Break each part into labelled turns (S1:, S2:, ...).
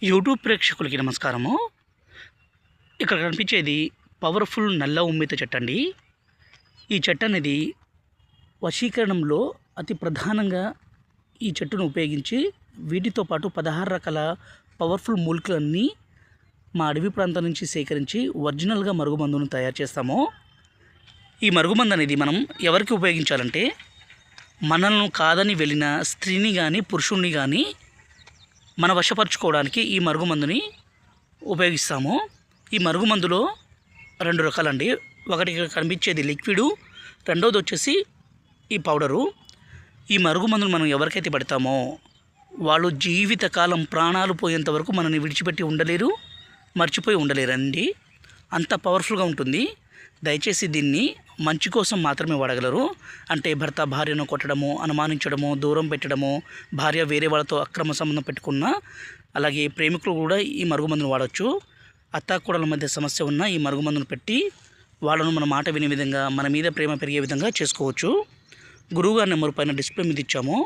S1: YouTube ప్రేక్షకులకి నమస్కారము. ఇక్కడ కనిపించేది పవర్ఫుల్ నల్ల ఉమ్మిత చెట్టు అండి. ఈ చెట్టు అనేది వశీకరణంలో అతి ప్రధానంగా ఈ చెట్టును ఉపయోగించి వీటితో పాటు 16 రకాల పవర్ఫుల్ మూలికలన్నీ మా అడవి ప్రాంతం నుంచి సేకరించి ఒరిజినల్గా మరుగుమందును తయారు చేస్తాము. ఈ మరుగుమందు అనేది మనం ఎవరికి ఉపయోగించాలంటే మనల్ని కాదని వెళ్ళిన స్త్రీని కానీ పురుషుణ్ణి కానీ మన వశపరచుకోవడానికి ఈ మరుగుమందుని ఉపయోగిస్తాము. ఈ మరుగుమందులో 2 రకాలండి. ఒకటి కనిపించేది లిక్విడు, రెండోది వచ్చేసి ఈ పౌడరు. ఈ మరుగుమందును మనం ఎవరికైతే పెడతామో వాళ్ళు జీవితకాలం ప్రాణాలు పోయేంత వరకు మనల్ని విడిచిపెట్టి ఉండలేరు, మర్చిపోయి ఉండలేరండి. అంత పవర్ఫుల్గా ఉంటుంది. దయచేసి దీన్ని మంచి కోసం మాత్రమే వాడగలరు. అంటే భర్త భార్యను కొట్టడము, అనుమానించడము, దూరం పెట్టడము, భార్య వేరే వాళ్ళతో అక్రమ సంబంధం పెట్టుకున్న, అలాగే ప్రేమికులు కూడా ఈ మరుగుమందును వాడచ్చు. అత్తాకోడల మధ్య సమస్య ఉన్న ఈ మరుగుమందును పెట్టి వాళ్ళను మన మాట వినే విధంగా, మన మీద ప్రేమ పెరిగే విధంగా చేసుకోవచ్చు. గురువుగారి నెంబర్ పైన డిస్ప్లే మీద ఇచ్చాము.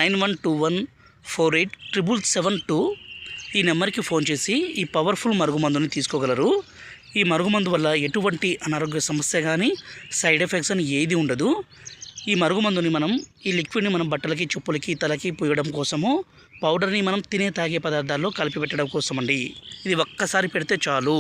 S1: 9121487772. ఈ నెంబర్కి ఫోన్ చేసి ఈ పవర్ఫుల్ మరుగుమందుని తీసుకోగలరు. ఈ మరుగుమందు వల్ల ఎటువంటి అనారోగ్య సమస్య కానీ సైడ్ ఎఫెక్ట్స్ అని ఏది ఉండదు. ఈ మరుగుమందుని మనం ఈ లిక్విడ్ని మనం బట్టలకి, చెప్పులకి, తలకి పూయడం కోసము, పౌడర్ని మనం తినే తాగే పదార్థాల్లో కలిపి పెట్టడం కోసం అండి. ఇది ఒక్కసారి పెడితే చాలు.